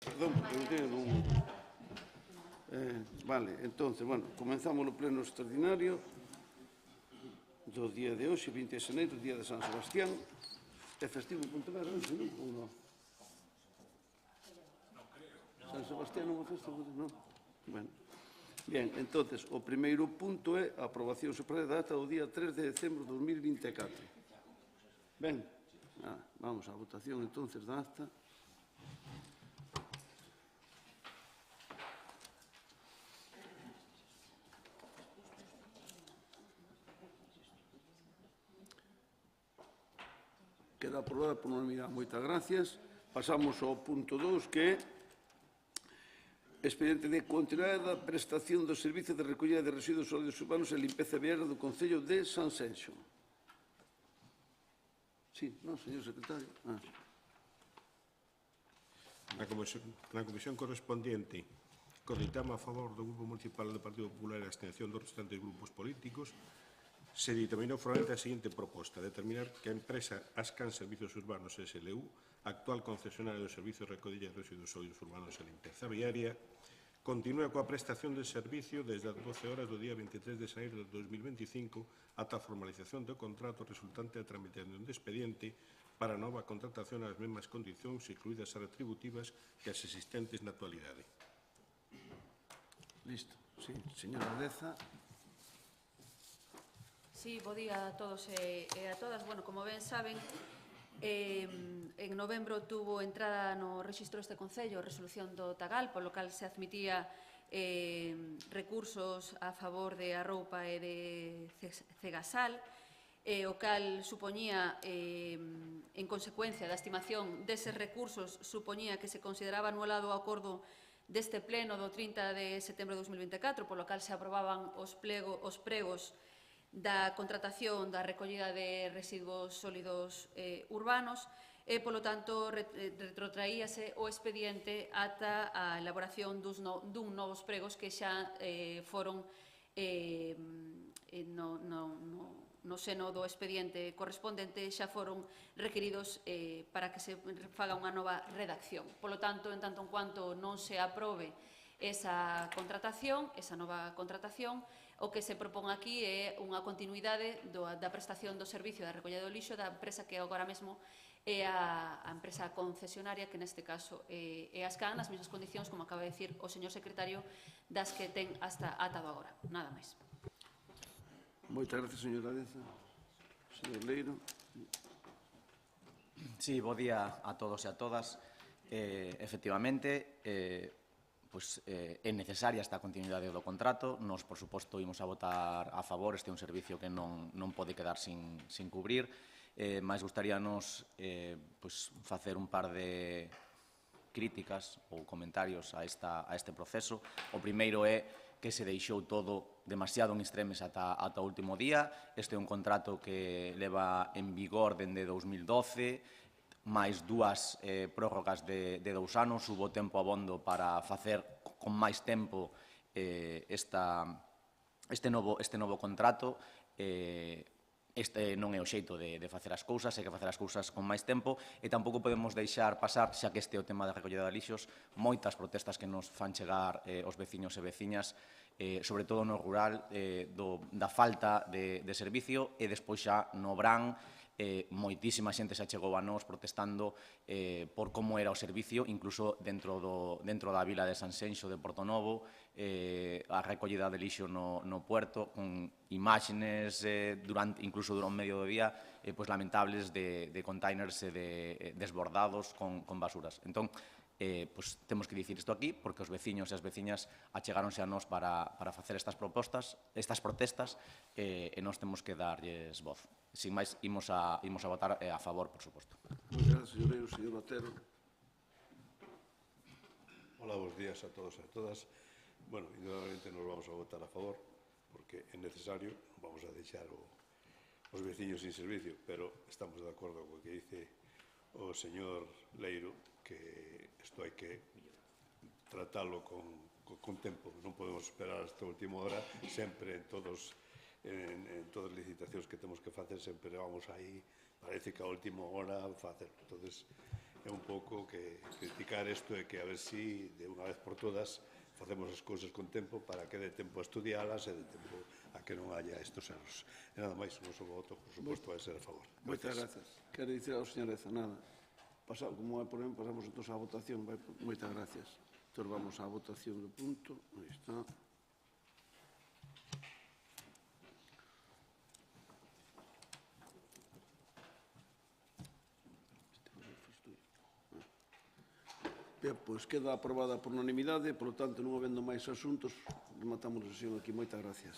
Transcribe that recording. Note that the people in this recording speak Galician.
Perdón, porque non teño un... Vale, entonces, bueno, comenzamos o pleno extraordinario do día de hoxe, 20 de xaneiro, día de San Sebastián. É festivo en Pontevedra, non? Ou non? San Sebastián non é festivo, non? Bueno. Bien, entonces, o primeiro punto é a aprobación suprema da data do día 3 de decembro de 2024. Ben, vamos á votación entonces da acta. Queda aprobada por unanimidade. Moitas gracias. Pasamos ao punto 2, que é expediente de continuidade da prestación do servicio de recollida de residuos sólidos urbanos e limpeza viaria do Concello de Sanxenxo. Sí, non, señor secretario. Na comisión correspondiente, co ditame a favor do Grupo Municipal do Partido Popular e a abstención dos restantes grupos políticos, se ditaminou formalmente a seguinte proposta: determinar que a empresa Ascan Servicios Urbanos SLU, actual concesionario do Servicio de Recollida de Residuos Sólidos Urbanos e Limpeza Viaria, continúa coa prestación de servicio desde as 12 horas do día 23 de xaneiro de 2025 ata a formalización do contrato resultante da tramitación do expediente para a nova contratación ás mesmas condicións, incluídas as retributivas, que as existentes na actualidade. Listo. Sí, señora Deza. Sí, bo día a todos e a todas. Bueno, como ben saben, en novembro tuvo entrada no rexistro deste Concello resolución do Tagal, polo cal se admitía recursos a favor de Arroupa e de Cegasal, o cal supoñía, en consecuencia da estimación deses recursos, supoñía que se consideraba anulado o acordo deste pleno do 30 de setembro de 2024, polo cal se aprobaban os pregos da contratación da recollida de residuos sólidos urbanos e, polo tanto, retrotraíase o expediente ata a elaboración dun novos pregos que xa foron no seno do expediente correspondente, xa foron requeridos para que se faga unha nova redacción. Polo tanto, en tanto en cuanto non se aprobe esa nova contratación, o que se propón aquí é unha continuidade da prestación do servicio da recollida do lixo da empresa que agora mesmo é a empresa concesionaria, que neste caso é Ascan, nas mesmas condicións, como acaba de dicir o señor secretario, das que ten hasta atado agora. Nada máis. Moitas gracias, señora Deza. Señor Leiro. Sí, bo día a todos e a todas. Efectivamente, é necesaria esta continuidade do contrato. Nos, por suposto, imos a votar a favor. Este é un servicio que non pode quedar sin cubrir. Mais gustaríanos facer un par de críticas ou comentarios a este proceso. O primeiro é que se deixou todo demasiado en extremes ata o último día. Este é un contrato que leva en vigor dende 2012, máis dúas prórrogas de 2 anos. Hubo tempo abondo para facer con máis tempo este novo contrato. Este non é o xeito de facer as cousas, hai que facer as cousas con máis tempo, e tampouco podemos deixar pasar, xa que este é o tema da recollida de lixos, moitas protestas que nos fan chegar os veciños e veciñas, sobre todo no rural, da falta de servicio, e despois xa no Brán, moitísima xente se achegou a nós protestando por como era o servicio, incluso dentro da vila de Sanxenxo de Portonovo, a recollida de lixo no puerto, con imágenes incluso durante o medio do día lamentables de containers desbordados con basuras. Entón, temos que dicir isto aquí, porque os veciños e as veciñas achegáronse a nós para facer estas protestas, e nós temos que darlles voz. Sin máis, imos a votar a favor, por suposto. Moitas gracias, señor Leiro. Señor Otero. Hola, bons días a todos e a todas. Bueno, indudablemente nos vamos a votar a favor, porque é necesario, non vamos a deixar os veciños sin servicio, pero estamos de acordo co que dice o señor Leiro, que isto hai que tratalo con tempo. Non podemos esperar hasta a última hora, sempre en todas as licitacións que temos que facer, sempre vamos aí, parece que a última hora facer. Entón, é un pouco que criticar isto e que a ver si de unha vez por todas facemos as cousas con tempo para que dé tempo a estudialas e dé tempo a que non haya estos erros. E nada máis, o noso voto, por suposto, vai ser a favor. Moitas grazas. Quero dicir ao señor Eza, nada. Como é por exemplo, pasamos entón á votación. Moitas gracias. Entón vamos á votación do punto. Aí está. Ben, pois queda aprobada por unanimidade, polo tanto, non habendo máis asuntos, rematamos a sesión aquí. Moitas gracias.